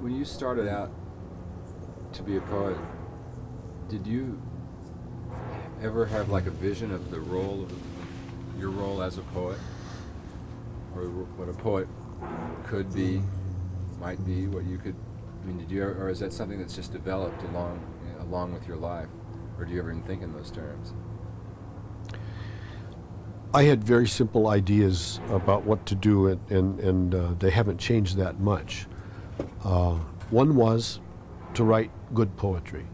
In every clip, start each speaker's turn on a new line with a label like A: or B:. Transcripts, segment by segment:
A: when you started out to be a poet, did you ever have like a vision of the role of your role as a poet, or what a poet could be, might be, what you could? I mean, did you ever, or is that something that's just developed along with your life, or do you ever even think in those terms?
B: I had very simple ideas about what to do, and they haven't changed that much. One was to write good poetry,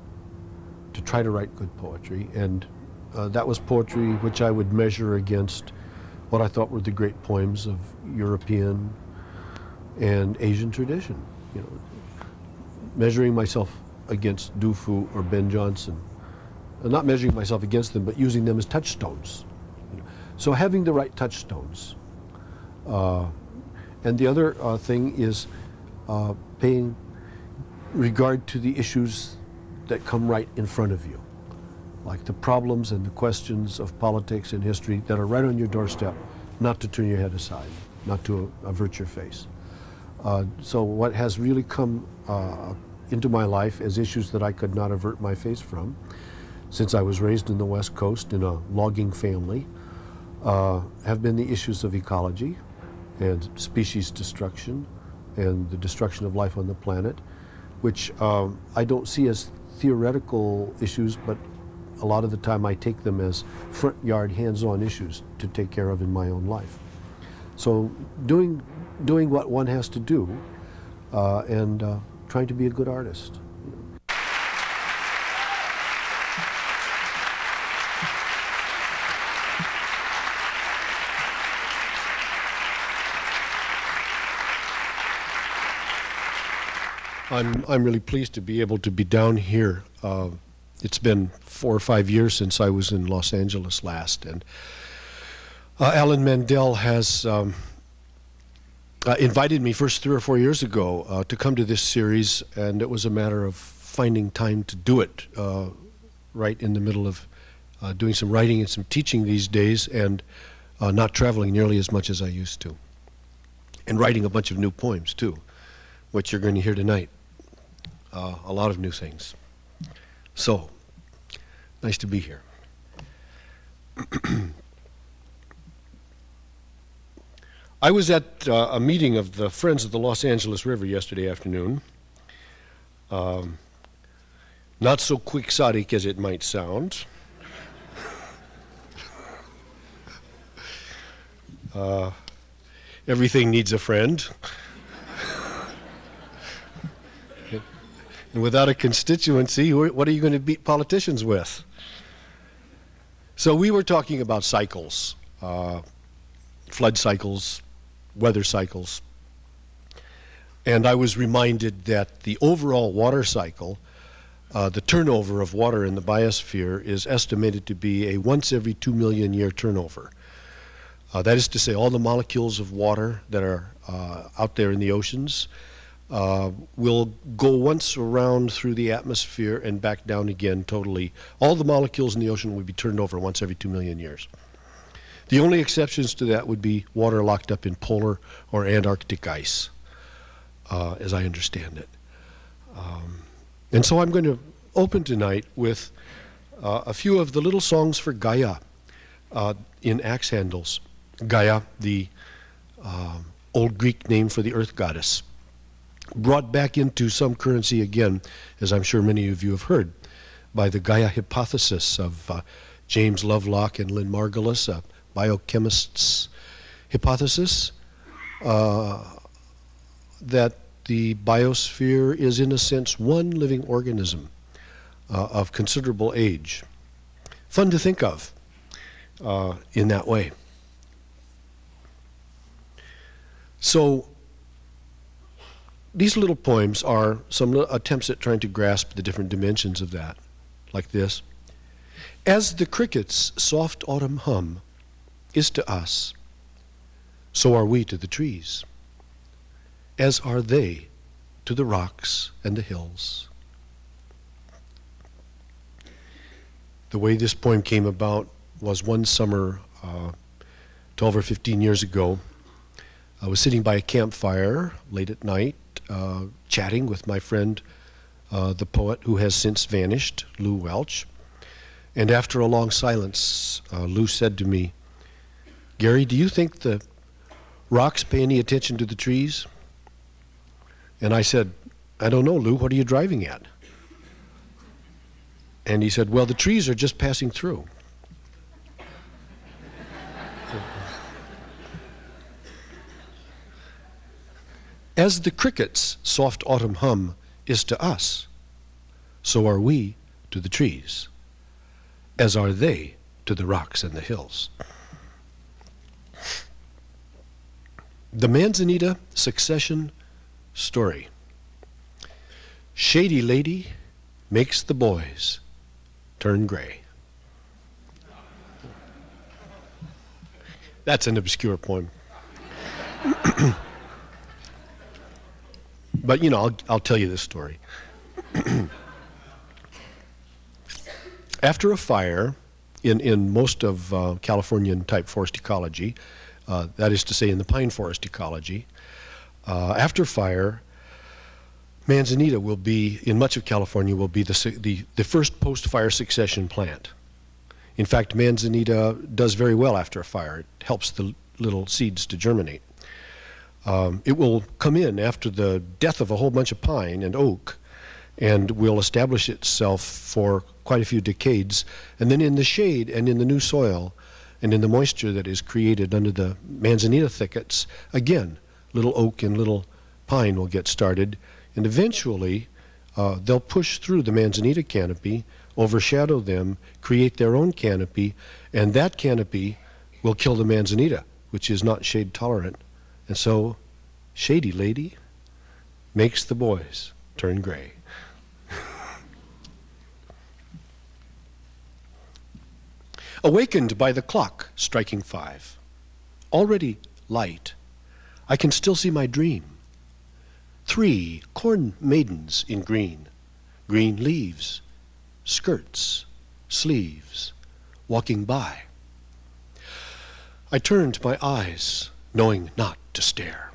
B: to try to write good poetry, and that was poetry which I would measure against what I thought were the great poems of European and Asian tradition. You know, measuring myself against Du Fu or Ben Jonson, not measuring myself against them, but using them as touchstones. So having the right touchstones. And the other thing is paying regard to the issues that come right in front of you, like the problems and the questions of politics and history that are right on your doorstep, not to turn your head aside, not to avert your face. So what has really come into my life as issues that I could not avert my face from, since I was raised in the West Coast in a logging family, have been the issues of ecology and species destruction and the destruction of life on the planet, which I don't see as theoretical issues, but a lot of the time I take them as front yard, hands-on issues to take care of in my own life. So doing what one has to do and trying to be a good artist. I'm really pleased to be able to be down here. It's been 4 or 5 years since I was in Los Angeles last, and Alan Mandel has invited me first 3 or 4 years ago to come to this series, and it was a matter of finding time to do it right in the middle of doing some writing and some teaching these days, and not traveling nearly as much as I used to, and writing a bunch of new poems too, which you're going to hear tonight. A lot of new things. So, nice to be here. I was at a meeting of the Friends of the Los Angeles River yesterday afternoon. Not so quixotic as it might sound. Everything needs a friend. And without a constituency, what are you going to beat politicians with? So we were talking about cycles, flood cycles, weather cycles. And I was reminded that the overall water cycle, the turnover of water in the biosphere, is estimated to be a once every 2 million year turnover. That is to say, all the molecules of water that are out there in the oceans will go once around through the atmosphere and back down again totally. All the molecules in the ocean would be turned over once every 2 million years. The only exceptions to that would be water locked up in polar or Antarctic ice, as I understand it. And so I'm going to open tonight with a few of the little songs for Gaia in axe handles. Gaia, the old Greek name for the earth goddess, brought back into some currency again, as I'm sure many of you have heard, by the Gaia hypothesis of James Lovelock and Lynn Margulis, a biochemist's hypothesis, that the biosphere is in a sense one living organism of considerable age. Fun to think of in that way. So these little poems are some attempts at trying to grasp the different dimensions of that, like this. As the cricket's soft autumn hum is to us, so are we to the trees, as are they to the rocks and the hills. The way this poem came about was one summer 12 or 15 years ago. I was sitting by a campfire late at night, chatting with my friend, the poet who has since vanished, Lou Welch. And after a long silence, Lou said to me, "Gary, do you think the rocks pay any attention to the trees?" And I said, "I don't know, Lou, what are you driving at?" And he said, "Well, the trees are just passing through." As the cricket's soft autumn hum is to us, so are we to the trees, as are they to the rocks and the hills. The Manzanita succession story. Shady lady makes the boys turn gray. That's an obscure poem. But, you know, I'll tell you this story. After a fire in most of Californian-type forest ecology, that is to say in the pine forest ecology, after fire, Manzanita will be, in much of California, will be the first post-fire succession plant. In fact, Manzanita does very well after a fire. It helps the little seeds to germinate. It will come in after the death of a whole bunch of pine and oak and will establish itself for quite a few decades. And then in the shade and in the new soil and in the moisture that is created under the Manzanita thickets, again, little oak and little pine will get started. And eventually, they'll push through the Manzanita canopy, overshadow them, create their own canopy, and that canopy will kill the Manzanita, which is not shade tolerant. And so, shady lady makes the boys turn gray. Awakened by the clock striking 5, already light, I can still see my dream. 3 corn maidens in green, green leaves, skirts, sleeves, walking by. I turned my eyes, knowing not to stare.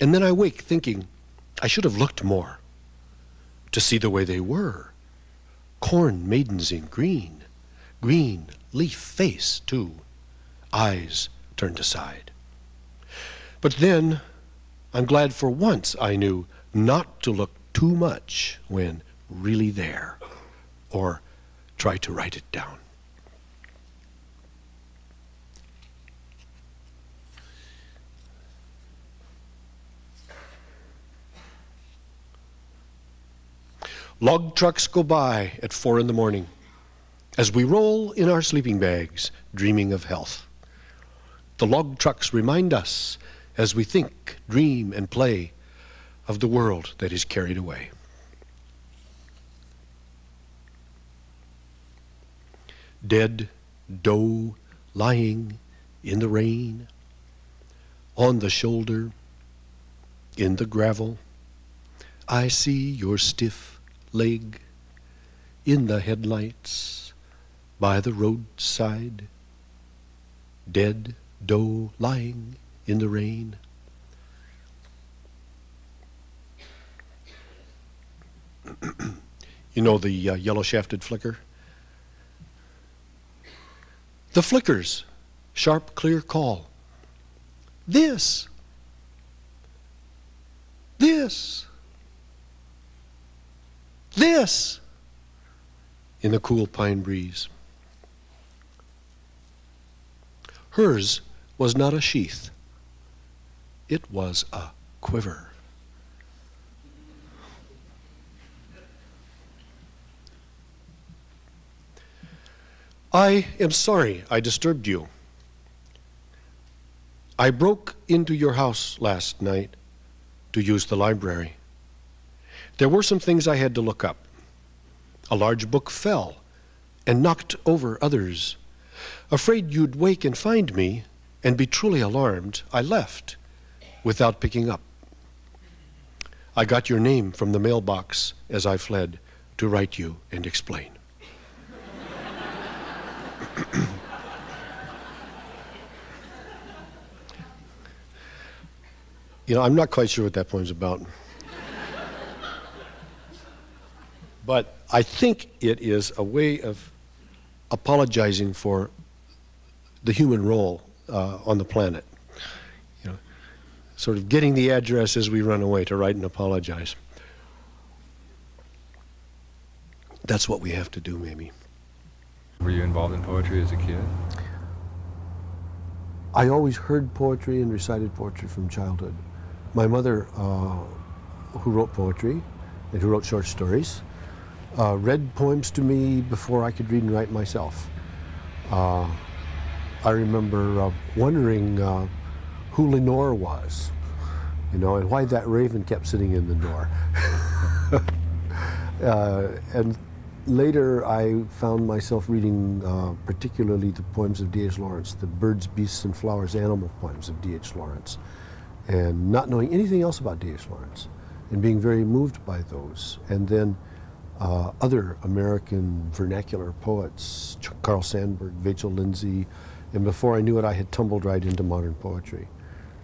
B: And then I wake thinking I should have looked more to see the way they were. Corn maidens in green, green leaf face too, eyes turned aside. But then I'm glad for once I knew not to look too much when really there, or try to write it down. Log trucks go by at 4 in the morning as we roll in our sleeping bags, dreaming of health. The log trucks remind us as we think, dream, and play of the world that is carried away. Dead doe lying in the rain, on the shoulder, in the gravel, I see your stiff leg in the headlights by the roadside. Dead doe lying in the rain. You know the yellow-shafted flicker? The flicker's sharp, clear call. This. This. This. In the cool pine breeze. Hers was not a sheath. It was a quiver. I am sorry I disturbed you. I broke into your house last night to use the library. There were some things I had to look up. A large book fell and knocked over others. Afraid you'd wake and find me and be truly alarmed, I left without picking up. I got your name from the mailbox as I fled to write you and explain. I'm not quite sure what that poem's about. But I think it is a way of apologizing for the human role on the planet. Sort of getting the address as we run away to write and apologize. That's what we have to do, maybe.
A: Were you involved in poetry as a kid?
B: I always heard poetry and recited poetry from childhood. My mother, who wrote poetry and who wrote short stories, read poems to me before I could read and write myself. I remember wondering who Lenore was, and why that raven kept sitting in the door. And later I found myself reading particularly the poems of D.H. Lawrence, the Birds, Beasts, and Flowers animal poems of D.H. Lawrence, and not knowing anything else about D.H. Lawrence, and being very moved by those. And then other American vernacular poets, Carl Sandburg, Vachel Lindsay, and before I knew it, I had tumbled right into modern poetry,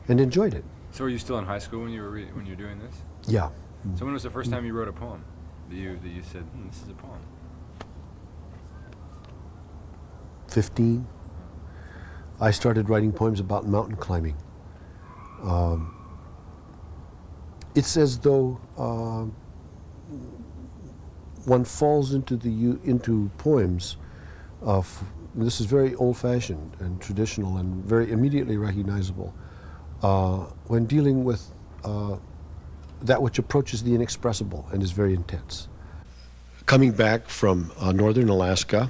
B: and enjoyed it.
A: So were you still in high school when you were doing this?
B: Yeah.
A: So when was the first time you wrote a poem that you said, this is a poem?
B: 15. I started writing poems about mountain climbing. It's as though one falls into poems. This is very old-fashioned and traditional and very immediately recognizable when dealing with that which approaches the inexpressible and is very intense. Coming back from northern Alaska,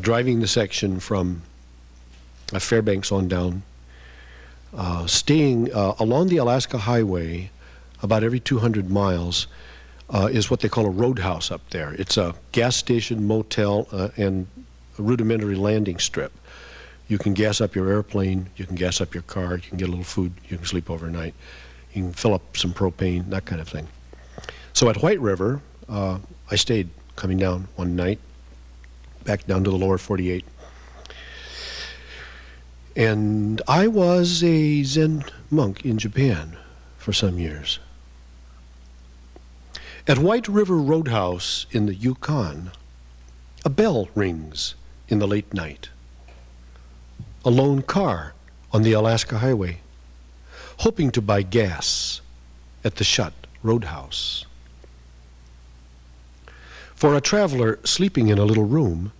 B: driving the section from Fairbanks on down, staying along the Alaska Highway about every 200 miles is what they call a roadhouse up there. It's a gas station, motel, and a rudimentary landing strip. You can gas up your airplane, you can gas up your car, you can get a little food, you can sleep overnight, you can fill up some propane, that kind of thing. So at White River, I stayed coming down one night, back down to the lower 48. And I was a Zen monk in Japan for some years. At White River Roadhouse in the Yukon, a bell rings in the late night. A lone car on the Alaska Highway, hoping to buy gas at the shut roadhouse. For a traveler sleeping in a little room,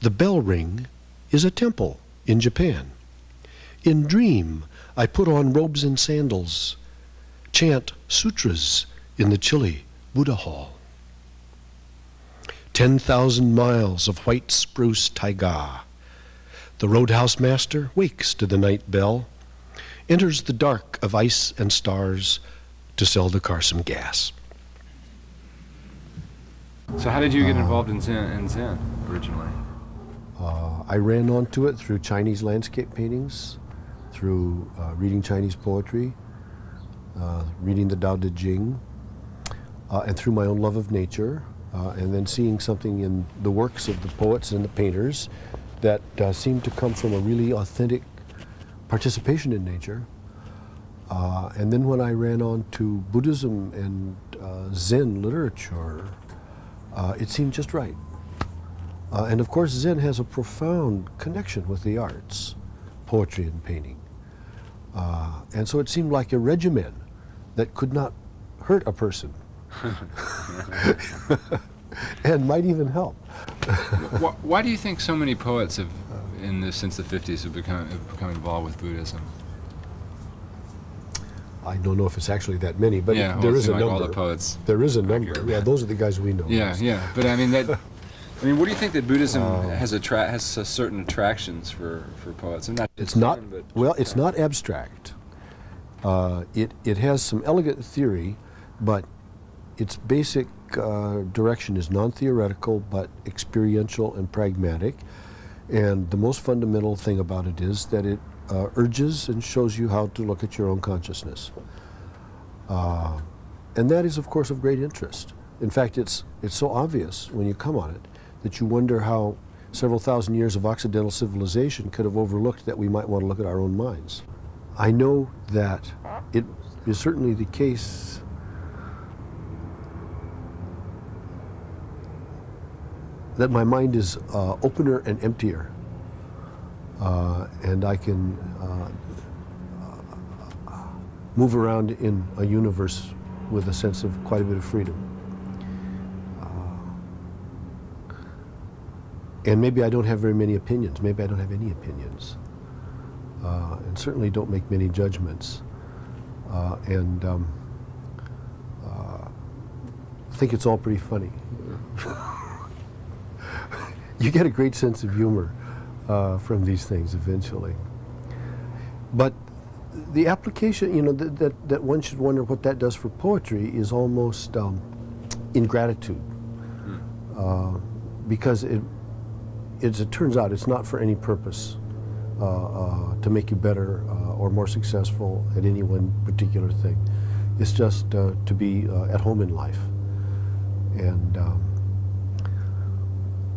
B: the bell ring is a temple in Japan. In dream, I put on robes and sandals, chant sutras in the chilly Buddha hall. 10,000 miles of white spruce taiga. The roadhouse master wakes to the night bell, enters the dark of ice and stars to sell the car some gas.
A: So how did you get involved in Zen originally?
B: I ran onto it through Chinese landscape paintings, through reading Chinese poetry, reading the Tao Te Ching, and through my own love of nature, and then seeing something in the works of the poets and the painters that seemed to come from a really authentic participation in nature. And then when I ran on to Buddhism and Zen literature, it seemed just right. And of course, Zen has a profound connection with the arts, poetry and painting. And so it seemed like a regimen that could not hurt a person and might even help.
A: Why do you think so many poets have, since the 50s, have become involved with Buddhism?
B: I don't know if it's actually that many, but
A: yeah,
B: there is a
A: like
B: number.
A: All the poets.
B: There is a number. Yeah, those are the guys we know.
A: Yeah. But I mean, what do you think that Buddhism has certain attractions for poets? And
B: it's not. Well, it's not abstract. It has some elegant theory, but its basic direction is non-theoretical but experiential and pragmatic. And the most fundamental thing about it is that it urges and shows you how to look at your own consciousness. And that is, of course, of great interest. In fact, it's so obvious when you come on it that you wonder how several thousand years of Occidental civilization could have overlooked that we might want to look at our own minds. I know that it is certainly the case that my mind is opener and emptier, and I can move around in a universe with a sense of quite a bit of freedom. And maybe I don't have very many opinions. Maybe I don't have any opinions. And certainly don't make many judgments. And I think it's all pretty funny. You get a great sense of humor from these things eventually. But the application, you know, that one should wonder what that does for poetry is almost ingratitude. Because as it turns out, it's not for any purpose to make you better or more successful at any one particular thing. It's just to be at home in life. And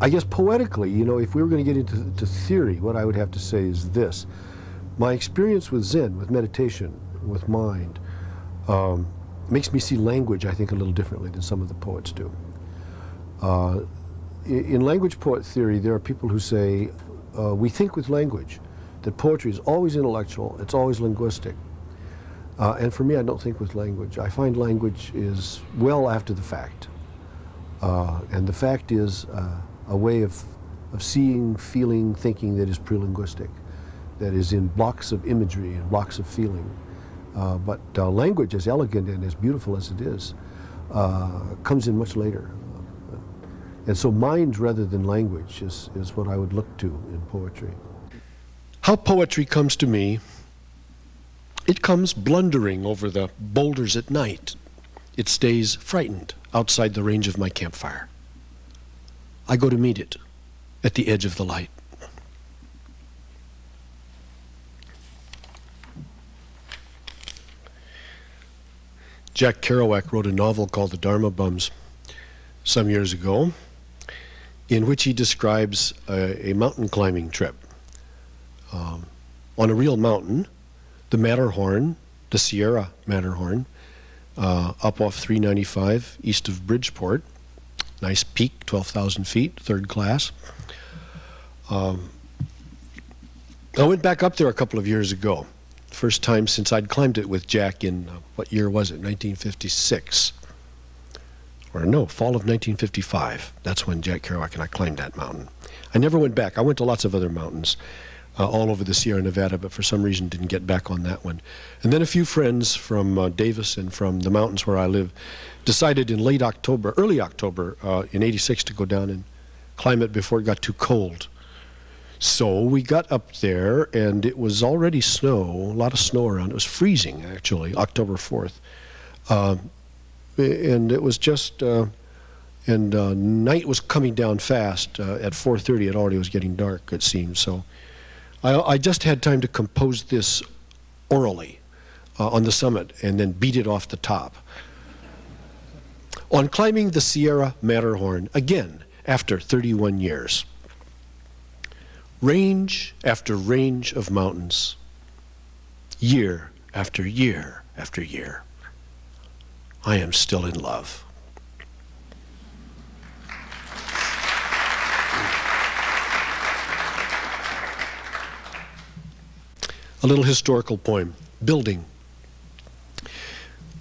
B: I guess poetically, you know, if we were going to get into theory, what I would have to say is this. My experience with Zen, with meditation, with mind, makes me see language, I think, a little differently than some of the poets do. In language poet theory, there are people who say, we think with language, that poetry is always intellectual, it's always linguistic. And for me, I don't think with language. I find language is well after the fact. And the fact is a way of seeing, feeling, thinking that is pre-linguistic, that is in blocks of imagery and blocks of feeling. But language, as elegant and as beautiful as it is, comes in much later. And so mind rather than language is what I would look to in poetry. How poetry comes to me, it comes blundering over the boulders at night. It stays frightened outside the range of my campfire. I go to meet it at the edge of the light. Jack Kerouac wrote a novel called The Dharma Bums some years ago, in which he describes a mountain climbing trip on a real mountain, the Matterhorn, the Sierra Matterhorn, up off 395 east of Bridgeport. Nice peak, 12,000 feet, third class. I went back up there a couple of years ago. First time since I'd climbed it with Jack in, what year was it, 1956? Or no, fall of 1955. That's when Jack Kerouac and I climbed that mountain. I never went back. I went to lots of other mountains all over the Sierra Nevada, but for some reason didn't get back on that one. And then a few friends from Davis and from the mountains where I live decided in early October in '86 to go down and climb it before it got too cold. So we got up there and it was already snow, a lot of snow around. It was freezing actually, October 4th. And it was just, night was coming down fast. At 4:30 it already was getting dark, it seemed. So I just had time to compose this orally on the summit and then beat it off the top. On climbing the Sierra Matterhorn, again, after 31 years, range after range of mountains, year after year after year, I am still in love. A little historical poem, Building.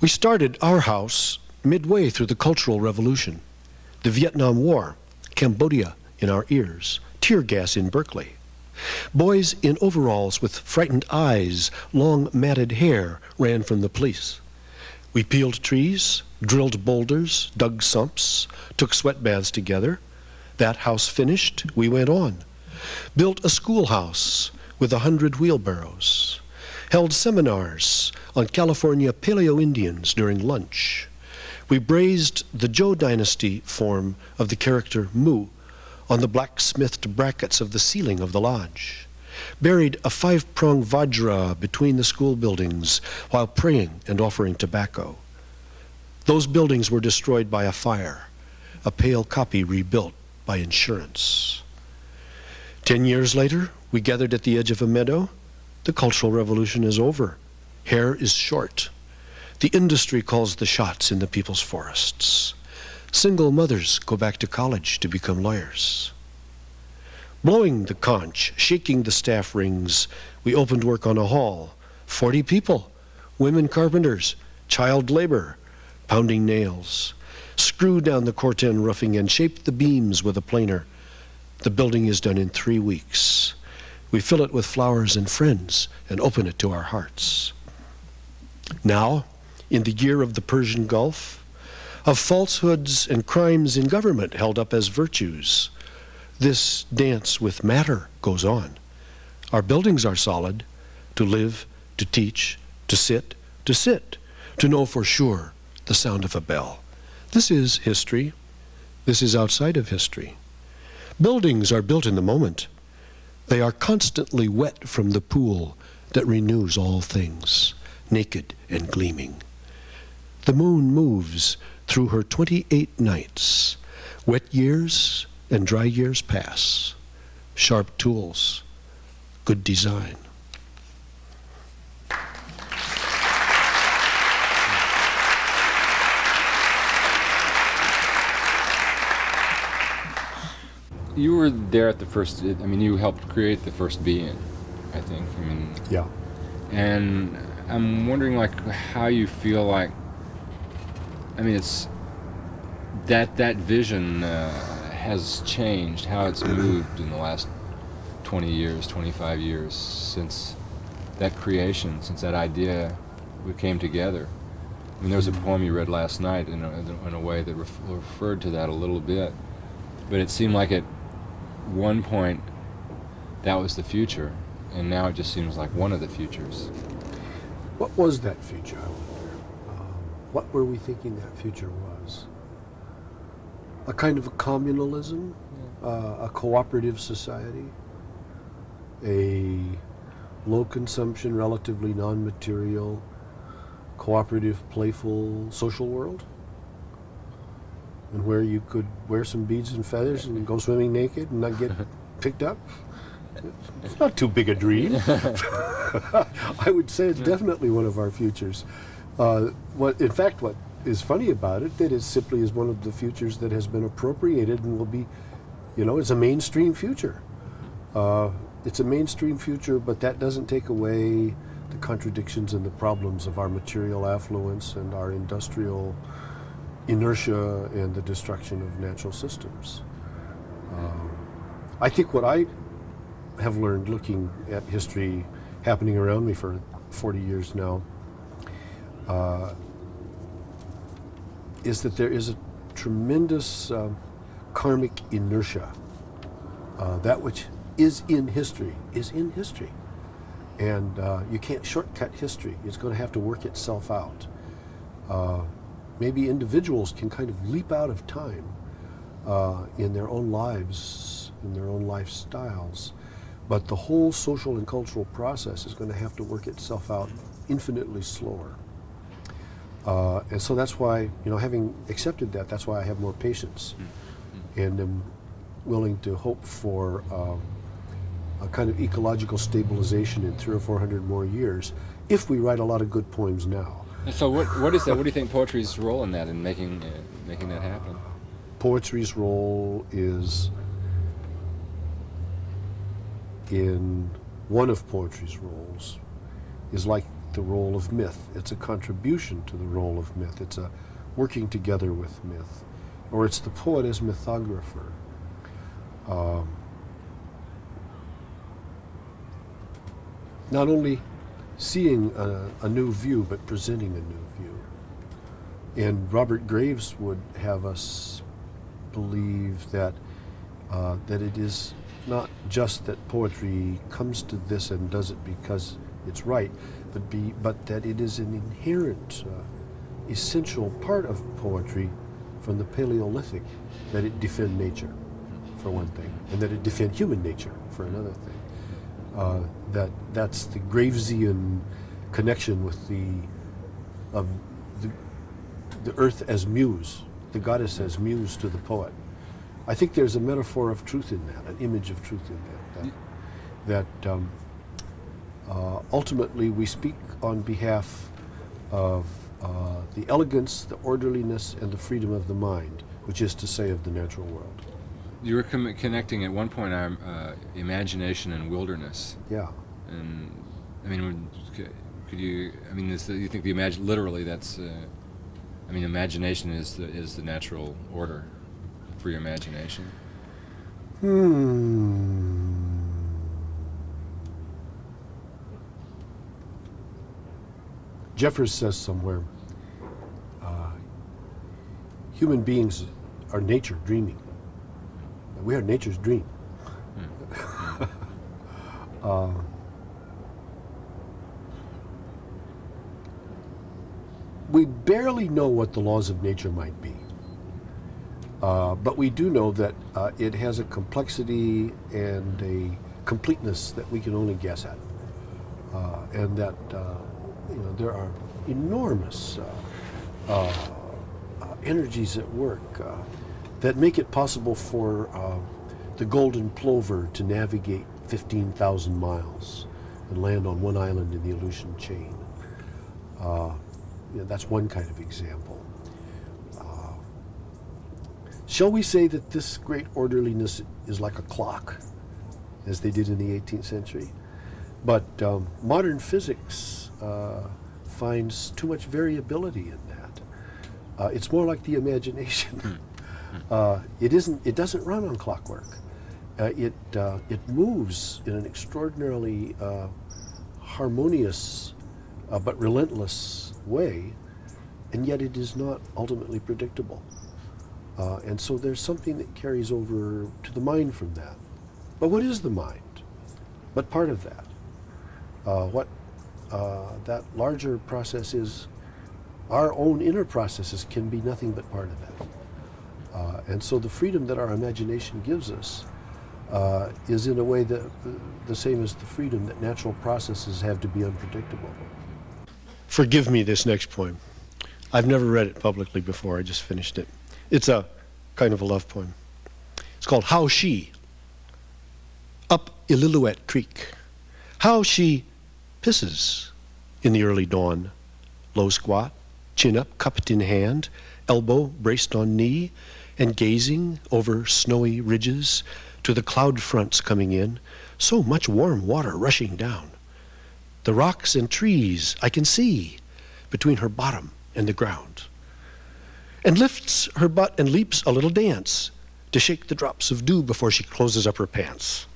B: We started our house midway through the Cultural Revolution, the Vietnam War, Cambodia in our ears, tear gas in Berkeley. Boys in overalls with frightened eyes, long matted hair ran from the police. We peeled trees, drilled boulders, dug sumps, took sweat baths together. That house finished, we went on. Built a schoolhouse with 100 wheelbarrows. Held seminars on California Paleo-Indians during lunch. We braised the Zhou dynasty form of the character Mu on the blacksmithed brackets of the ceiling of the lodge. Buried a 5-pronged vajra between the school buildings while praying and offering tobacco. Those buildings were destroyed by a fire, a pale copy rebuilt by insurance. 10 years later, we gathered at the edge of a meadow. The Cultural Revolution is over. Hair is short. The industry calls the shots in the people's forests. Single mothers go back to college to become lawyers. Blowing the conch, shaking the staff rings, we opened work on a hall. 40 people, women carpenters, child labor, pounding nails. Screw down the corten roofing and shape the beams with a planer. The building is done in 3 weeks. We fill it with flowers and friends and open it to our hearts. Now, in the year of the Persian Gulf, of falsehoods and crimes in government held up as virtues, this dance with matter goes on. Our buildings are solid, to live, to teach, to sit, to know for sure the sound of a bell. This is history. This is outside of history. Buildings are built in the moment. They are constantly wet from the pool that renews all things, naked and gleaming. The moon moves through her 28 nights. Wet years and dry years pass. Sharp tools, good design.
A: You were there at the first, I mean, you helped create the first Being, I think. I mean,
B: Yeah.
A: and I'm wondering, like, how you feel like, I mean, it's that vision has changed, how it's moved in the last 20 years, 25 years since that creation, since that idea we came together. I mean, there was a poem you read last night in a way that referred to that a little bit, but it seemed like at one point that was the future, and now it just seems like one of the futures.
C: What was that future, I wonder? What were we thinking that future was? A kind of a communalism, a cooperative society, a low consumption, relatively non-material, cooperative, playful social world? And where you could wear some beads and feathers and go swimming naked and not get picked up? It's not too big a dream. I would say it's definitely one of our futures. What is funny about it, that it simply is one of the futures that has been appropriated and will be, it's a mainstream future. It's a mainstream future, but that doesn't take away the contradictions and the problems of our material affluence and our industrial inertia and the destruction of natural systems. I think what I have learned looking at history happening around me for 40 years now is that there is a tremendous karmic inertia. That which is in history is in history. And you can't shortcut history. It's going to have to work itself out. Maybe individuals can kind of leap out of time in their own lives, in their own lifestyles, but the whole social and cultural process is going to have to work itself out infinitely slower. And so that's why, having accepted that, that's why I have more patience and am willing to hope for a kind of ecological stabilization in 300 or 400 more years if we write a lot of good poems now.
A: So what is that? What do you think poetry's role in that, in making that happen?
C: Poetry's role is one of poetry's roles is like the role of myth. It's a contribution to the role of myth. It's a working together with myth, or it's the poet as mythographer. Not only seeing a new view, but presenting a new view. And Robert Graves would have us believe that it is not just that poetry comes to this and does it because it's right, but that it is an inherent, essential part of poetry from the Paleolithic, that it defend nature, for one thing, and that it defend human nature, for another thing. That's the Gravesian connection with the earth as muse, the goddess as muse to the poet. I think there's a metaphor of truth in that, an image of truth in that ultimately we speak on behalf of the elegance, the orderliness, and the freedom of the mind, which is to say of the natural world.
A: You were connecting at one point imagination and wilderness.
C: Yeah.
A: And I mean, could you? I mean, you think literally that's? I mean, imagination is the natural order for your imagination.
C: Jeffers says somewhere, human beings are nature dreaming. We are nature's dream. We barely know what the laws of nature might be. But we do know that it has a complexity and a completeness that we can only guess at. And that there are enormous energies at work that make it possible for the golden plover to navigate 15,000 miles and land on one island in the Aleutian chain. That's one kind of example. Shall we say that this great orderliness is like a clock, as they did in the 18th century? But modern physics finds too much variability in that. It's more like the imagination. It doesn't run on clockwork. It moves in an extraordinarily harmonious but relentless way, and yet it is not ultimately predictable. And so there's something that carries over to the mind from that. But what is the mind? But part of that. What that larger process is, our own inner processes can be nothing but part of that. And so the freedom that our imagination gives us is in a way that the same as the freedom that natural processes have to be unpredictable.
B: Forgive me this next poem. I've never read it publicly before. I just finished it. It's a kind of a love poem. It's called How She. Up Illilouette Creek. How she pisses in the early dawn. Low squat, chin up, cupped in hand, elbow braced on knee, and gazing over snowy ridges to the cloud fronts coming in, so much warm water rushing down. The rocks and trees I can see between her bottom and the ground. And lifts her butt and leaps a little dance to shake the drops of dew before she closes up her pants.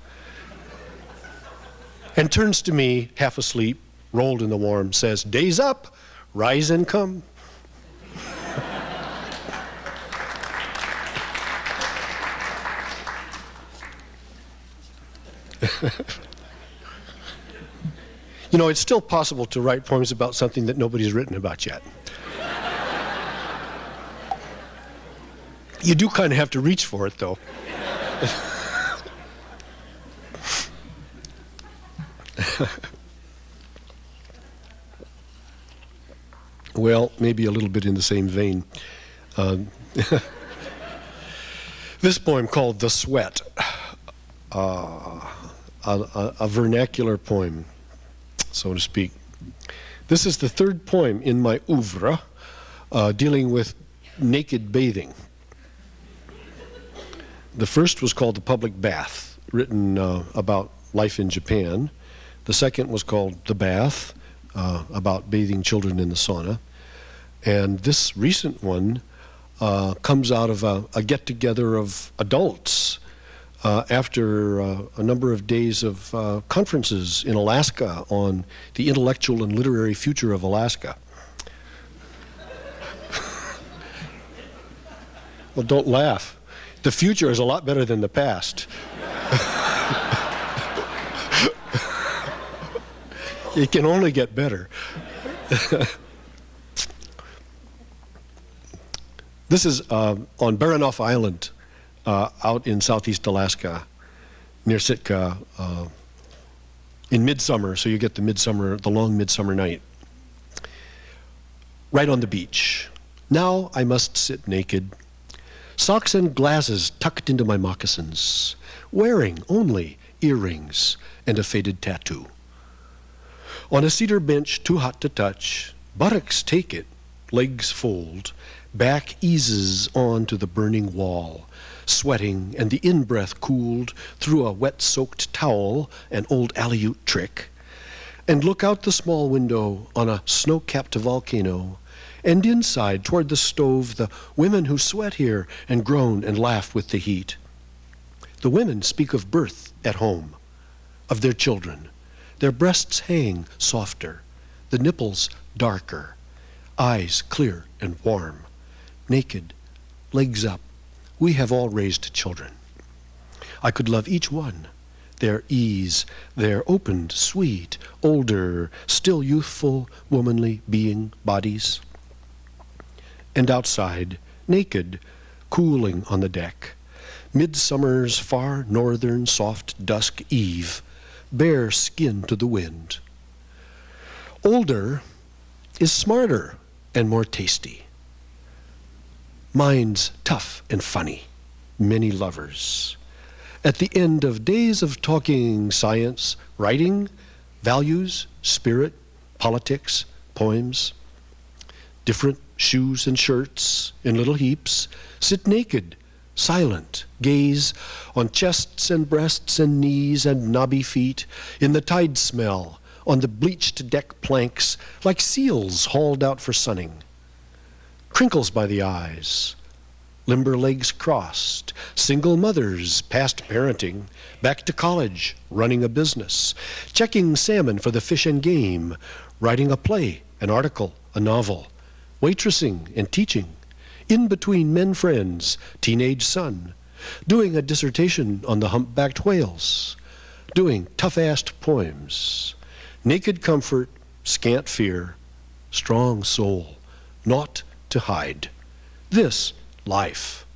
B: And turns to me, half asleep, rolled in the warm, says, "Day's up, rise and come." You know, it's still possible to write poems about something that nobody's written about yet. You do kind of have to reach for it, though. Well, maybe a little bit in the same vein. This poem called The Sweat, a vernacular poem, so to speak. This is the third poem in my oeuvre dealing with naked bathing. The first was called The Public Bath, written about life in Japan. The second was called The Bath, about bathing children in the sauna. And this recent one comes out of a get-together of adults after a number of days of conferences in Alaska on the intellectual and literary future of Alaska. Well, don't laugh. The future is a lot better than the past. It can only get better. This is on Baranof Island, out in southeast Alaska, near Sitka, in midsummer, so you get the long midsummer night. Right on the beach. Now I must sit naked, socks and glasses tucked into my moccasins, wearing only earrings and a faded tattoo. On a cedar bench too hot to touch, buttocks take it legs fold, back eases on to the burning wall, sweating and the in-breath cooled through a wet-soaked towel, an old Aleut trick, and look out the small window on a snow-capped volcano, and inside toward the stove the women who sweat here and groan and laugh with the heat. The women speak of birth at home, of their children. Their breasts hang softer, the nipples darker, eyes clear and warm, naked, legs up. We have all raised children. I could love each one, their ease, their opened, sweet, older, still youthful, womanly being bodies. And outside, naked, cooling on the deck, midsummer's far northern soft dusk eve, bare skin to the wind. Older is smarter and more tasty. Minds tough and funny, many lovers. At the end of days of talking science, writing, values, spirit, politics, poems, different shoes and shirts in little heaps, sit naked, silent, gaze on chests and breasts and knees and knobby feet, in the tide smell, on the bleached deck planks, like seals hauled out for sunning. Crinkles by the eyes, limber legs crossed, single mothers past parenting, back to college, running a business, checking salmon for the fish and game, writing a play, an article, a novel, waitressing and teaching, in between men friends, teenage son, doing a dissertation on the humpbacked whales, doing tough-assed poems, naked comfort, scant fear, strong soul, naught to hide. This life.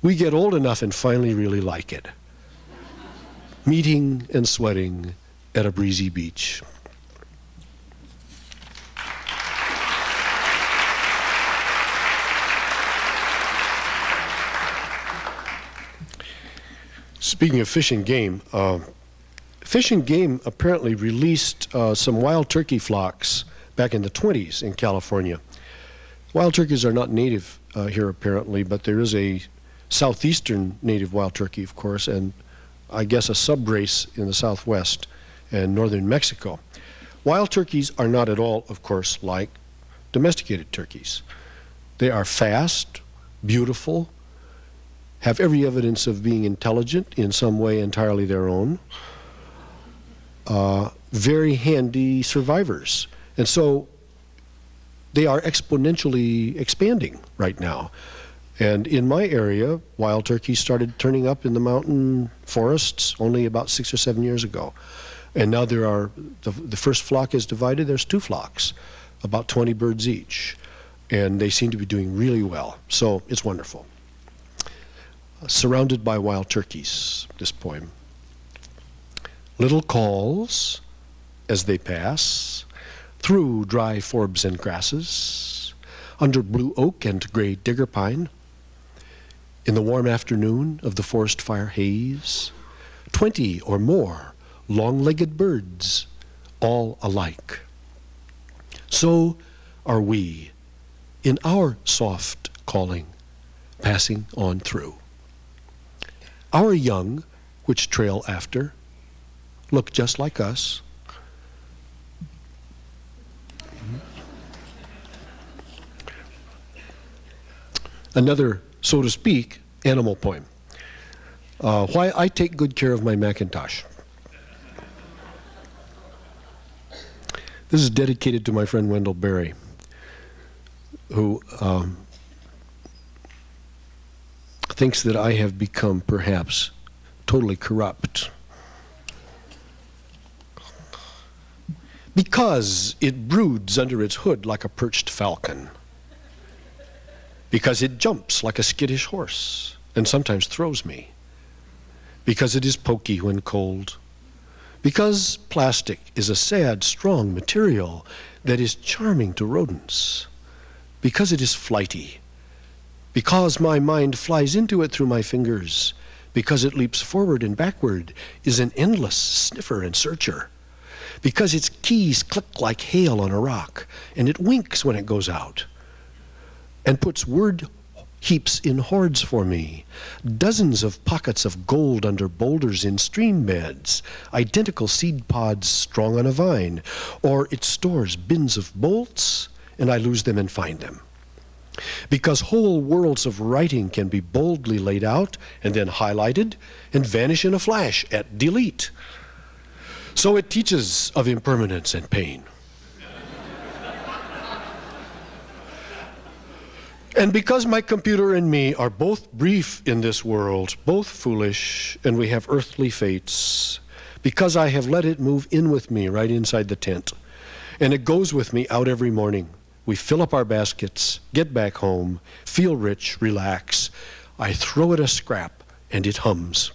B: We get old enough and finally really like it. Meeting and sweating at a breezy beach. Speaking of Fish and Game, Fish and Game apparently released some wild turkey flocks back in the 20s in California. Wild turkeys are not native here apparently, but there is a southeastern native wild turkey, of course, and I guess a subrace in the southwest and northern Mexico. Wild turkeys are not at all, of course, like domesticated turkeys. They are fast, beautiful, have every evidence of being intelligent in some way entirely their own, very handy survivors. And so they are exponentially expanding right now. And in my area, wild turkeys started turning up in the mountain forests only about 6 or 7 years ago. And now there are, the first flock is divided, there's 2 flocks, about 20 birds each. And they seem to be doing really well. So it's wonderful. Surrounded by wild turkeys, this poem. Little calls as they pass through dry forbs and grasses, under blue oak and gray digger pine, in the warm afternoon of the forest fire haze, 20 or more long-legged birds, all alike. So are we, in our soft calling, passing on through. Our young, which trail after, look just like us. Another, so to speak, animal poem. Why I take good care of my Macintosh. This is dedicated to my friend Wendell Berry, who thinks that I have become perhaps totally corrupt. Because it broods under its hood like a perched falcon. Because it jumps like a skittish horse and sometimes throws me. Because it is pokey when cold. Because plastic is a sad, strong material that is charming to rodents. Because it is flighty. Because my mind flies into it through my fingers. Because it leaps forward and backward, is an endless sniffer and searcher. Because its keys click like hail on a rock, and it winks when it goes out. and puts word heaps in hoards for me, dozens of pockets of gold under boulders in stream beds, identical seed pods strong on a vine, or it stores bins of bolts, and I lose them and find them. Because whole worlds of writing can be boldly laid out and then highlighted and vanish in a flash at delete. So it teaches of impermanence and pain. And because my computer and me are both brief in this world, both foolish, and we have earthly fates, because I have let it move in with me right inside the tent, and it goes with me out every morning. We fill up our baskets, get back home, feel rich, relax. I throw it a scrap, and it hums.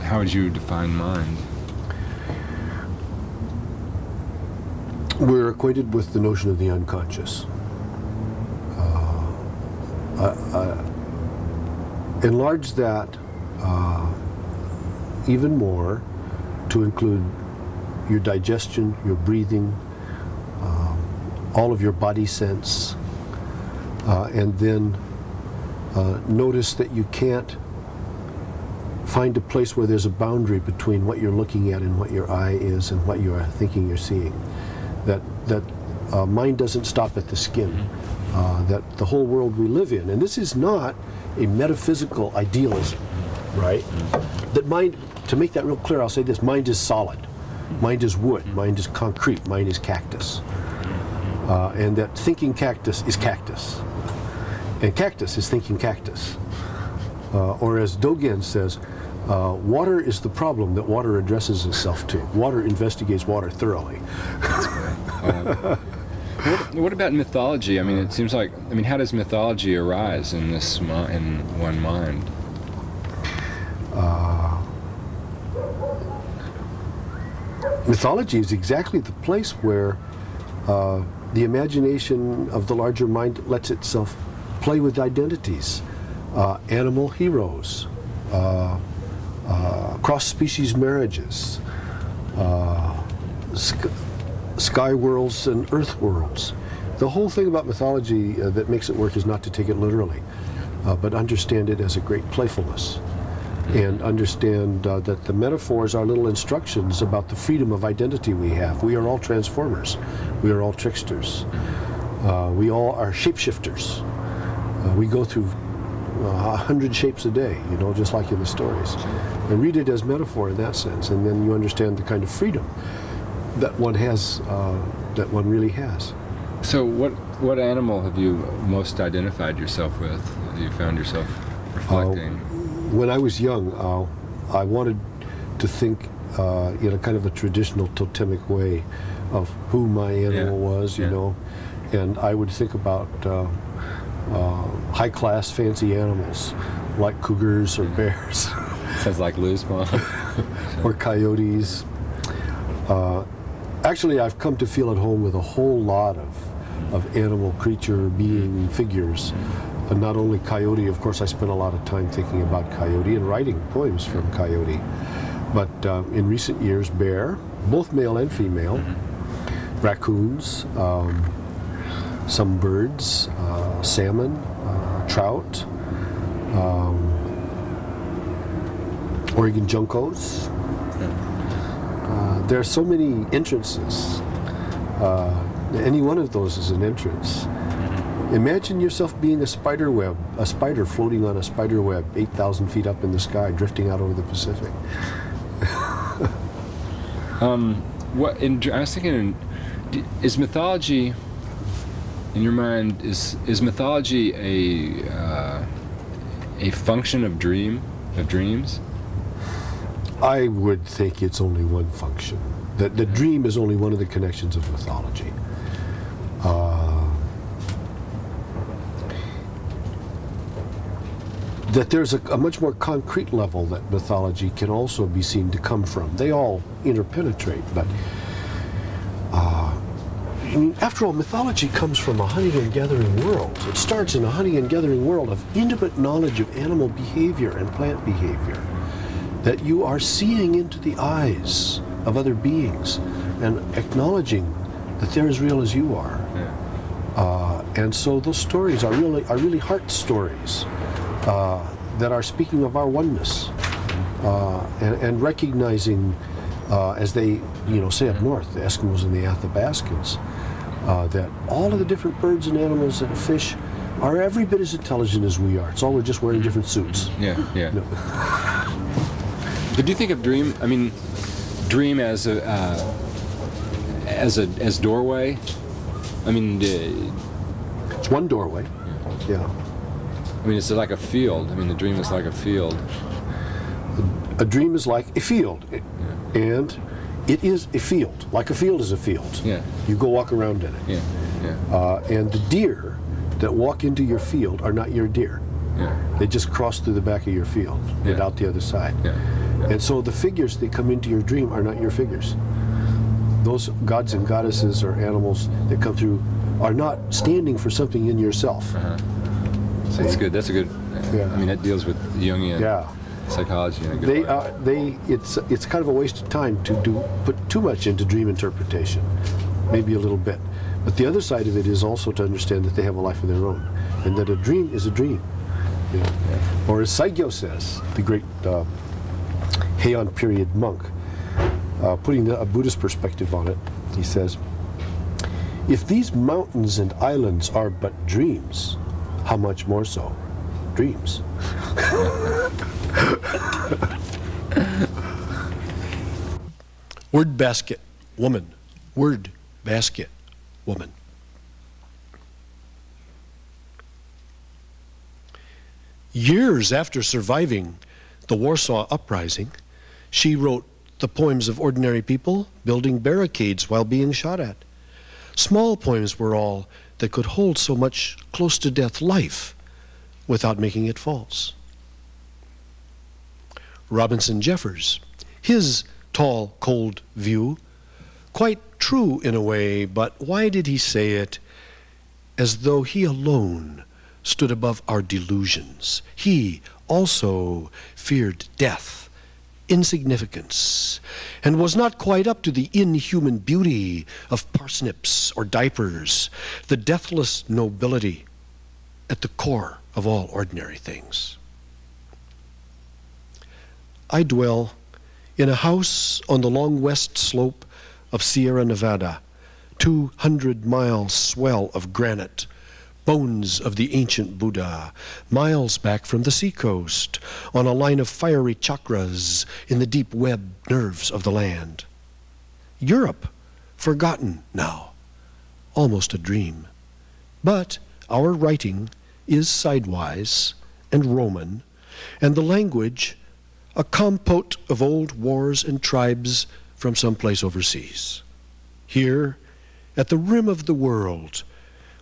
A: How would you define mind?
C: We're acquainted with the notion of the unconscious. Enlarge that even more to include your digestion, your breathing, all of your body sense, and then notice that you can't find a place where there's a boundary between what you're looking at and what your eye is and what you are thinking you're seeing. That mind doesn't stop at the skin. That the whole world we live in, and this is not a metaphysical idealism, right? That mind, to make that real clear, I'll say this: mind is solid, mind is wood, mind is concrete, mind is cactus, and that thinking cactus is cactus, and cactus is thinking cactus. Or as Dogen says, water is the problem that water addresses itself to. Water investigates water thoroughly.
A: What about mythology? I mean, it seems like, how does mythology arise in this in one mind?
C: Mythology is exactly the place where the imagination of the larger mind lets itself play with identities. Animal heroes, cross-species marriages, sky worlds and earth worlds. The whole thing about mythology that makes it work is not to take it literally, but understand it as a great playfulness, and understand that the metaphors are little instructions about the freedom of identity we have. We are all transformers. We are all tricksters. We all are shapeshifters. We go through 100 shapes a day, just like in the stories. And read it as metaphor in that sense, and then you understand the kind of freedom that one has, that one really has.
A: So what animal have you most identified yourself with? Have you found yourself reflecting?
C: When I was young, I wanted to think in a kind of a traditional totemic way of who my animal was, and I would think about high-class, fancy animals like cougars or bears.
A: Sounds like Lou's mom.
C: Or coyotes. Actually, I've come to feel at home with a whole lot of animal creature being figures. And not only coyote, of course I spent a lot of time thinking about coyote and writing poems from coyote. But in recent years, bear, both male and female, raccoons, some birds, salmon, trout, Oregon juncos. There are so many entrances. Any one of those is an entrance. Imagine yourself being a spider floating on a spider web 8,000 feet up in the sky, drifting out over the Pacific.
A: I was thinking, is mythology, in your mind, is mythology a function of dreams?
C: I would think it's only one function. That the dream is only one of the connections of mythology. That there's a much more concrete level that mythology can also be seen to come from. They all interpenetrate, but after all, mythology comes from a hunting and gathering world. It starts in a hunting and gathering world of intimate knowledge of animal behavior and plant behavior. That you are seeing into the eyes of other beings and acknowledging that they're as real as you are. And so those stories are really heart stories that are speaking of our oneness and recognizing, as they say up north, the Eskimos and the Athabascans, that all of the different birds and animals and fish are every bit as intelligent as we are. It's all we're just wearing different suits.
A: Yeah.
C: No.
A: But do you think of dream? I mean, dream as doorway. I mean,
C: It's one doorway. Yeah.
A: I mean, it's like a field. I mean, the dream is like a field.
C: A dream is like a field, and it is a field. Like a field is a field.
A: Yeah.
C: You go walk around in it.
A: Yeah.
C: And the deer that walk into your field are not your deer.
A: Yeah.
C: They just cross through the back of your field and
A: Yeah.
C: out the other side.
A: Yeah.
C: And so the figures that come into your dream are not your figures. Those gods and goddesses or animals that come through are not standing for something in yourself.
A: Uh-huh.
C: See?
A: That's good. That's a good.
C: Yeah.
A: I mean, that deals with Jungian
C: Yeah.
A: psychology in a good way.
C: It's kind of a waste of time to put too much into dream interpretation, maybe a little bit. But the other side of it is also to understand that they have a life of their own, and that a dream is a dream. Or as Saigyo says, the great Heian period monk, putting a Buddhist perspective on it, he says, if these mountains and islands are but dreams, how much more so dreams?
B: Word basket, woman. Word basket, woman. Years after surviving the Warsaw Uprising, she wrote the poems of ordinary people building barricades while being shot at. Small poems were all that could hold so much close-to-death life without making it false. Robinson Jeffers, his tall, cold view, quite true in a way, but why did he say it? As though he alone stood above our delusions. He also feared death, insignificance, and was not quite up to the inhuman beauty of parsnips or diapers, the deathless nobility at the core of all ordinary things. I dwell in a house on the long west slope of Sierra Nevada, 200-mile swell of granite, bones of the ancient Buddha, miles back from the seacoast, on a line of fiery chakras in the deep web nerves of the land. Europe, forgotten now, almost a dream. But our writing is sidewise and Roman, and the language a compote of old wars and tribes from someplace overseas. Here, at the rim of the world,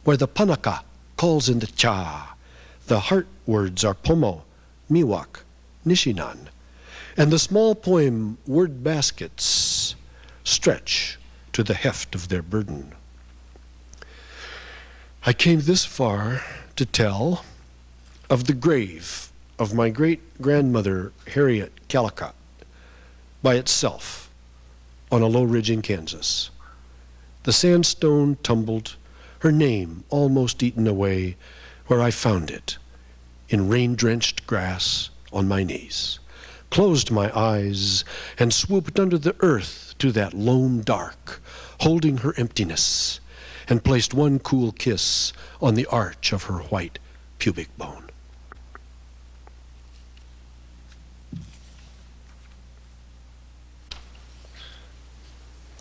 B: where the Panaka calls in the Cha, the heart words are Pomo, Miwak, Nishinan, and the small poem word baskets stretch to the heft of their burden. I came this far to tell of the grave of my great-grandmother Harriet Callicott by itself on a low ridge in Kansas. The sandstone tumbled, her name almost eaten away where I found it, in rain-drenched grass on my knees, closed my eyes and swooped under the earth to that lone dark, holding her emptiness, and placed one cool kiss on the arch of her white pubic bone.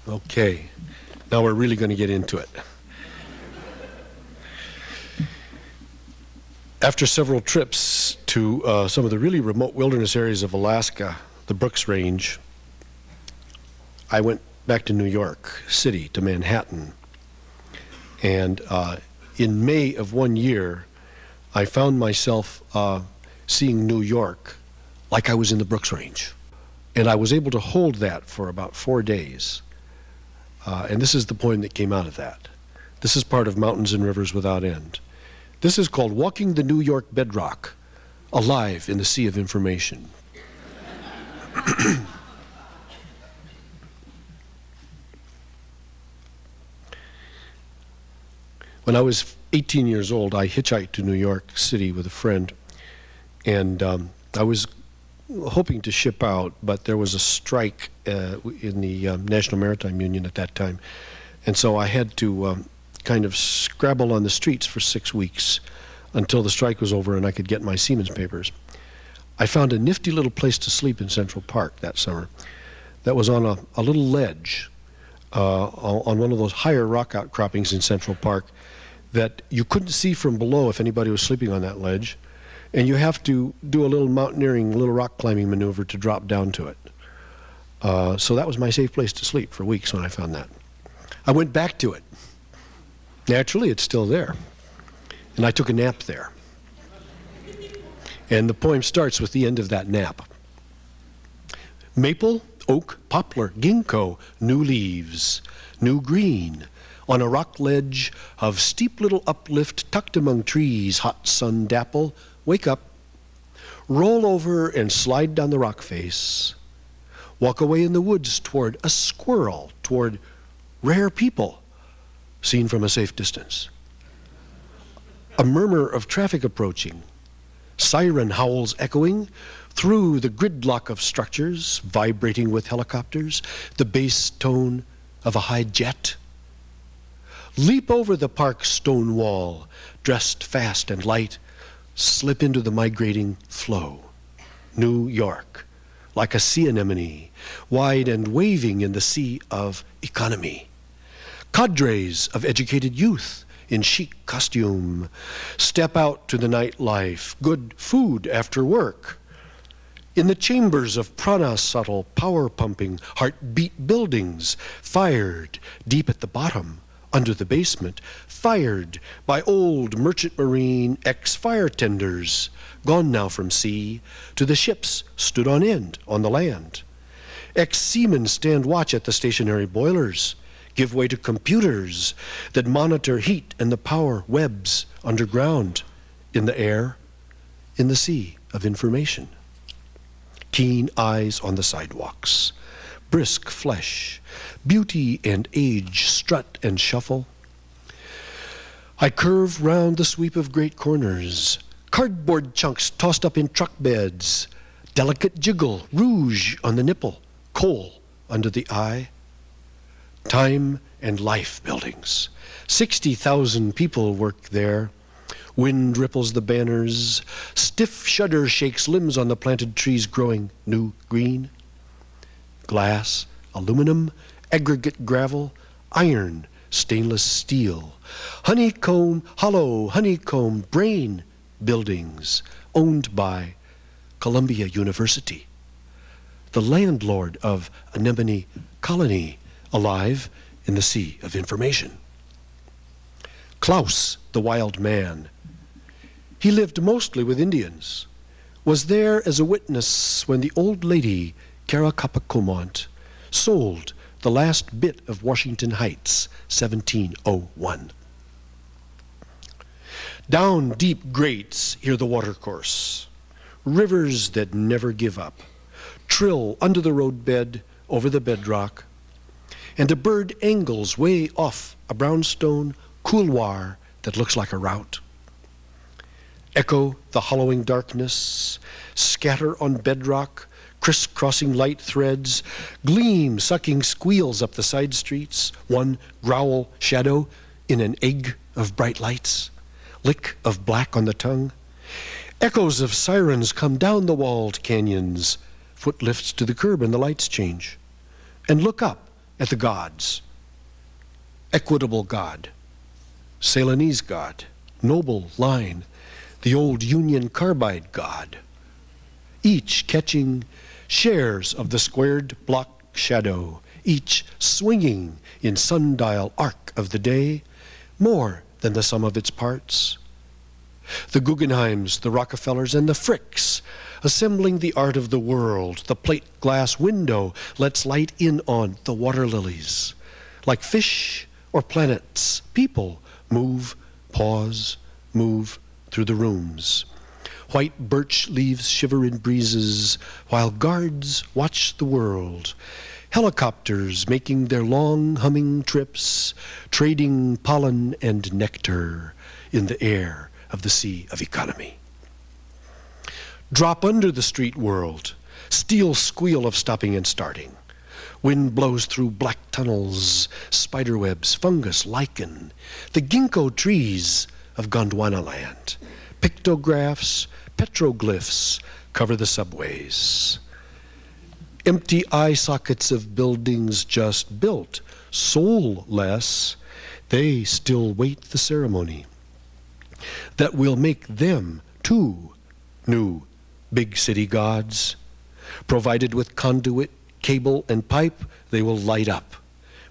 B: Okay, now we're really going to get into it. After several trips to some of the really remote wilderness areas of Alaska, the Brooks Range, I went back to New York City, to Manhattan. And in May of one year, I found myself seeing New York like I was in the Brooks Range. And I was able to hold that for about 4 days. And this is the poem that came out of that. This is part of Mountains and Rivers Without End. This is called Walking the New York Bedrock, Alive in the Sea of Information. When I was 18 years old, I hitchhiked to New York City with a friend, and I was hoping to ship out, but there was a strike in the National Maritime Union at that time, and so I had to kind of scrabble on the streets for 6 weeks until the strike was over and I could get my seaman's papers. I found a nifty little place to sleep in Central Park that summer that was on a little ledge on one of those higher rock outcroppings in Central Park that you couldn't see from below if anybody was sleeping on that ledge, and you have to do a little mountaineering, little rock climbing maneuver to drop down to it. So that was my safe place to sleep for weeks when I found that. I went back to it. Naturally, it's still there. And I took a nap there. And the poem starts with the end of that nap. Maple, oak, poplar, ginkgo, new leaves, new green, on a rock ledge of steep little uplift tucked among trees, hot sun dapple, wake up, roll over and slide down the rock face, walk away in the woods toward a squirrel, toward rare people, seen from a safe distance. A murmur of traffic approaching, siren howls echoing through the gridlock of structures, vibrating with helicopters, the bass tone of a high jet. Leap over the park stone wall, dressed fast and light, slip into the migrating flow. New York, like a sea anemone, wide and waving in the sea of economy. Cadres of educated youth in chic costume step out to the nightlife, good food after work. In the chambers of prana subtle, power pumping, heartbeat buildings, fired deep at the bottom, under the basement, fired by old merchant marine ex-fire tenders, gone now from sea, to the ships stood on end on the land. Ex-seamen stand watch at the stationary boilers, give way to computers that monitor heat and the power webs underground, in the air, in the sea of information. Keen eyes on the sidewalks, brisk flesh, beauty and age strut and shuffle. I curve round the sweep of great corners, cardboard chunks tossed up in truck beds, delicate jiggle, rouge on the nipple, coal under the eye. Time and life buildings. 60,000 people work there. Wind ripples the banners. Stiff shudder shakes limbs on the planted trees growing new green. Glass, aluminum, aggregate gravel, iron, stainless steel. Honeycomb, hollow honeycomb brain buildings owned by Columbia University. The landlord of Anemone Colony, alive in the sea of information. Klaus, the wild man. He lived mostly with Indians, was there as a witness when the old lady, Caracapakomont, sold the last bit of Washington Heights, 1701. Down deep grates hear the watercourse, rivers that never give up, trill under the roadbed, over the bedrock, and a bird angles way off a brownstone couloir that looks like a route. Echo the hollowing darkness, scatter on bedrock, crisscrossing light threads, gleam sucking squeals up the side streets, one growl shadow in an egg of bright lights, lick of black on the tongue. Echoes of sirens come down the walled canyons, foot lifts to the curb and the lights change. And look up at the gods. Equitable God, Ceylonese God, noble line, the old Union Carbide God, each catching shares of the squared block shadow, each swinging in sundial arc of the day, more than the sum of its parts. The Guggenheims, the Rockefellers, and the Fricks, assembling the art of the world, the plate glass window lets light in on the water lilies. Like fish or planets, people move, pause, move through the rooms. White birch leaves shiver in breezes while guards watch the world. Helicopters making their long humming trips, trading pollen and nectar in the air of the Sea of Economy. Drop under the street world, steel squeal of stopping and starting. Wind blows through black tunnels, spiderwebs, fungus, lichen, the ginkgo trees of Gondwana land. Pictographs, petroglyphs cover the subways. Empty eye sockets of buildings just built, soulless, they still wait the ceremony that will make them too new big city gods. Provided with conduit, cable, and pipe, they will light up.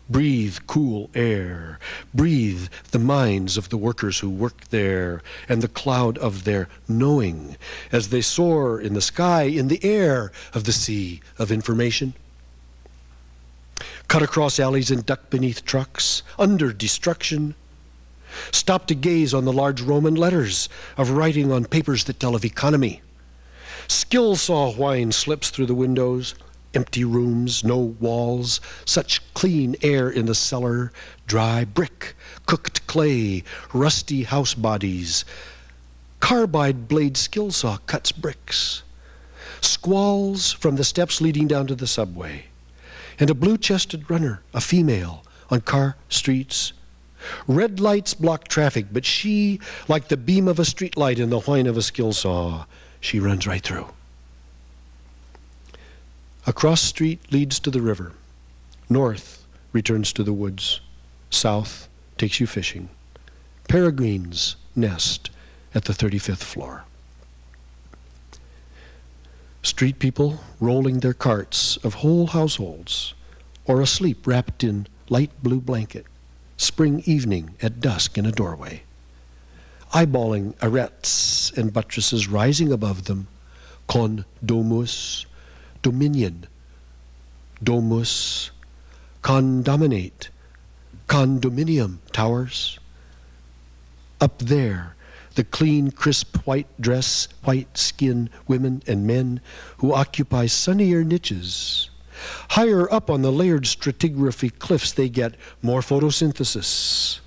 B: Breathe cool air. Breathe the minds of the workers who work there and the cloud of their knowing as they soar in the sky, in the air of the sea of information. Cut across alleys and duck beneath trucks, under destruction. Stop to gaze on the large Roman letters of writing on papers that tell of economy. Skill saw whine slips through the windows. Empty rooms, no walls, such clean air in the cellar, dry brick, cooked clay, rusty house bodies. Carbide blade skill saw cuts bricks. Squalls from the steps leading down to the subway. And a blue-chested runner, a female, on car streets. Red lights block traffic, but she, like the beam of a street light in the whine of a skill saw, she runs right through. Across street leads to the river. North returns to the woods. South takes you fishing. Peregrines nest at the 35th floor. Street people rolling their carts of whole households, or asleep wrapped in light blue blanket, spring evening at dusk in a doorway. Eyeballing arêtes and buttresses rising above them, con domus, dominion, domus, condominate, condominium towers. Up there, the clean, crisp white dress, white skin women and men who occupy sunnier niches. Higher up on the layered stratigraphy cliffs, they get more photosynthesis,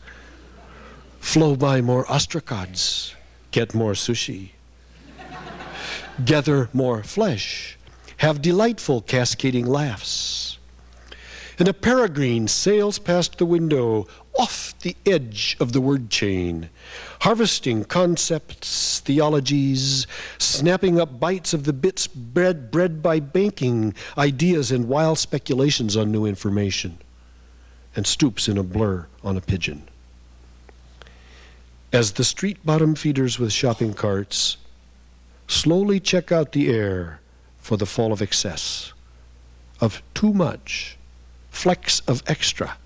B: flow by more ostracods, get more sushi, gather more flesh, have delightful cascading laughs. And a peregrine sails past the window, off the edge of the word chain, harvesting concepts, theologies, snapping up bites of the bits bred by banking, ideas and wild speculations on new information, and stoops in a blur on a pigeon. As the street bottom feeders with shopping carts slowly check out the air for the fall of excess, of too much, flecks of extra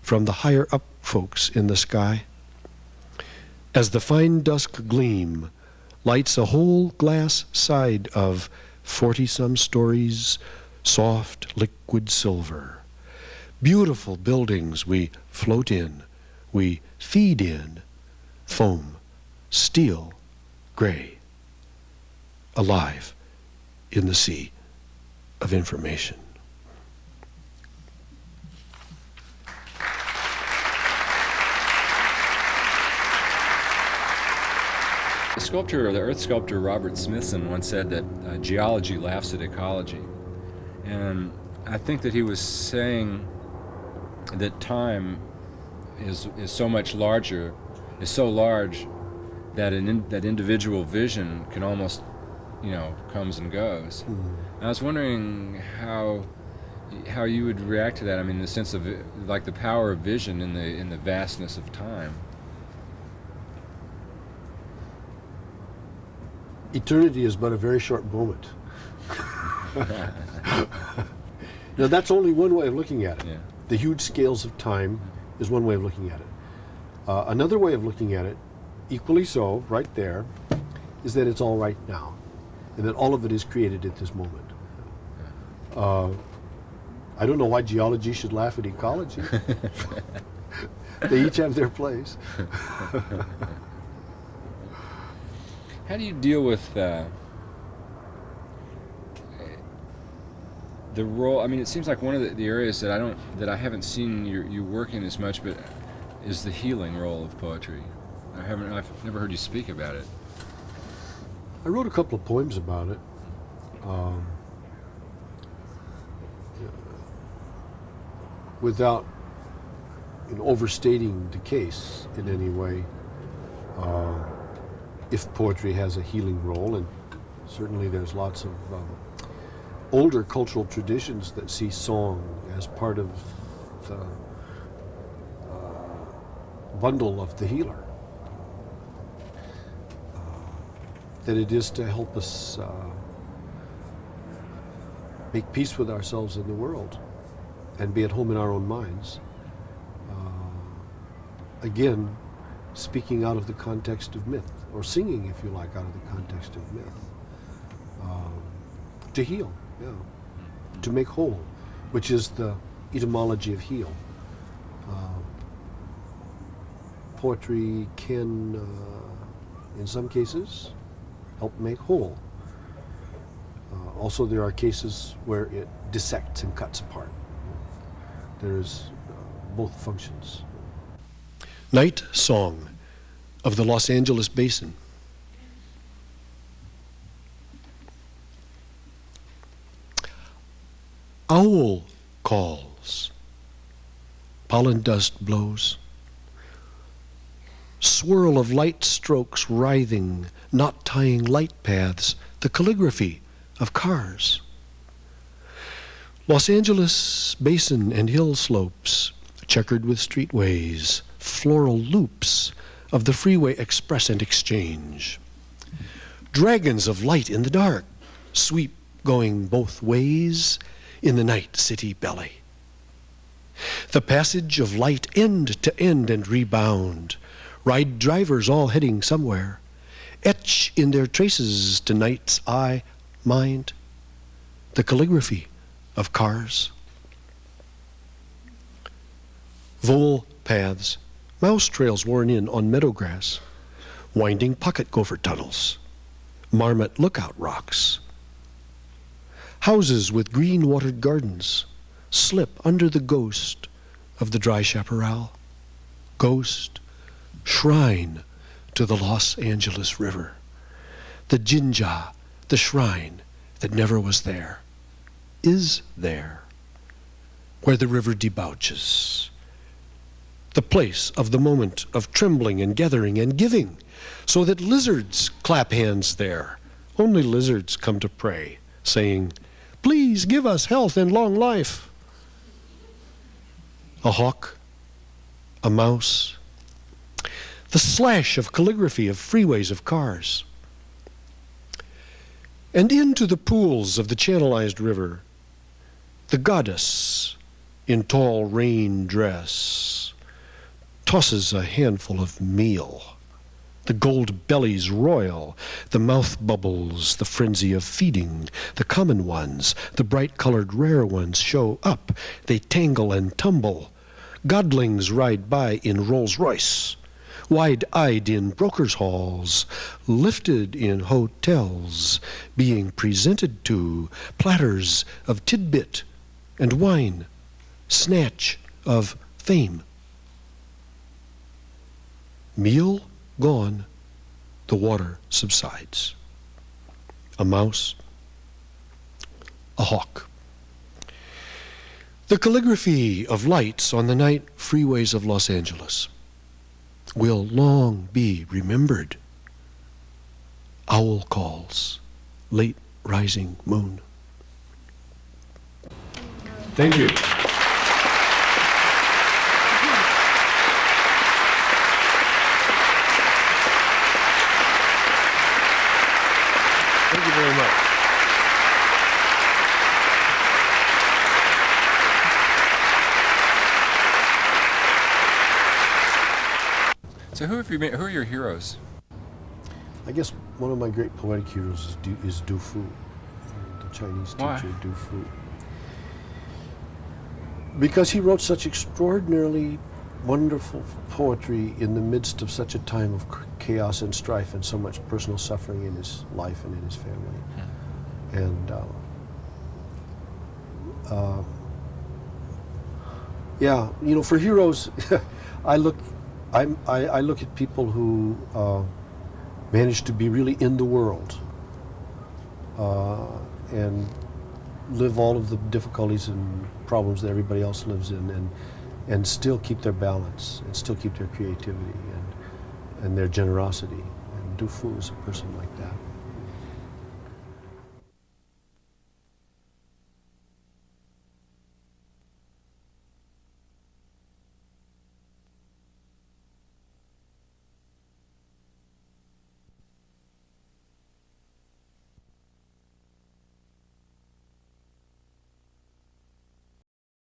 B: from the higher up folks in the sky, as the fine dusk gleam lights a whole glass side of 40-some stories, soft liquid silver. Beautiful buildings we float in, we feed in, foam, steel, gray, alive in the sea of information.
A: The earth sculptor Robert Smithson once said that geology laughs at ecology. And I think that he was saying that time is so much larger, is so large that that individual vision can almost, comes and goes. And I was wondering how you would react to that. I mean, the sense of like the power of vision in the vastness of time.
C: Eternity is but a very short moment. Now, that's only one way of looking at it.
A: Yeah.
C: The huge scales of time is one way of looking at it. Another way of looking at it, equally so, right there, is that it's all right now, and that all of it is created at this moment. I don't know why geology should laugh at ecology. They each have their place.
A: How do you deal with the role. I mean, it seems like one of the areas that I haven't seen you work in as much, but is the healing role of poetry. I've never heard you speak about it.
C: I wrote a couple of poems about it. Without overstating the case in any way, if poetry has a healing role, and certainly there's lots of older cultural traditions that see song as part of the bundle of the healer. That it is to help us make peace with ourselves and the world and be at home in our own minds. Again, speaking out of the context of myth, or singing, if you like, out of the context of myth. To heal, yeah. To make whole, which is the etymology of heal. Poetry can, in some cases, help make whole. Also, there are cases where it dissects and cuts apart. There's both functions.
B: Night Song of the Los Angeles Basin. Owl calls, pollen dust blows, swirl of light strokes writhing, not tying light paths, the calligraphy of cars. Los Angeles basin and hill slopes, checkered with streetways, floral loops of the freeway express and exchange. Dragons of light in the dark sweep going both ways in the night city belly. The passage of light end to end and rebound, ride drivers all heading somewhere, etch in their traces to night's eye, mind, the calligraphy of cars. Vole paths, mouse trails worn in on meadow grass, winding pocket gopher tunnels, marmot lookout rocks. Houses with green-watered gardens slip under the ghost of the dry chaparral. Ghost, shrine to the Los Angeles River. The Jinja, the shrine that never was there, is there, where the river debouches. The place of the moment of trembling and gathering and giving, so that lizards clap hands there. Only lizards come to pray, saying, "Please give us health and long life." A hawk, a mouse, the slash of calligraphy of freeways of cars. And into the pools of the channelized river, the goddess in tall rain dress tosses a handful of meal. The gold bellies royal, the mouth bubbles, the frenzy of feeding, the common ones, the bright-colored rare ones show up. They tangle and tumble. Godlings ride by in Rolls-Royce, wide-eyed in brokers' halls, lifted in hotels, being presented to platters of tidbit and wine, snatch of fame. Meal gone, the water subsides. A mouse, a hawk. The calligraphy of lights on the night freeways of Los Angeles will long be remembered. Owl calls, late rising moon. Thank you. Thank you very much.
A: So who are your heroes?
C: I guess one of my great poetic heroes is Du Fu, the Chinese teacher.
A: Why?
C: Du Fu. Because he wrote such extraordinarily wonderful poetry in the midst of such a time of chaos and strife and so much personal suffering in his life and in his family. And Yeah, for heroes, I look, I look at people who manage to be really in the world and live all of the difficulties and problems that everybody else lives in, and still keep their balance, and still keep their creativity and their generosity. And Du Fu is a person like that.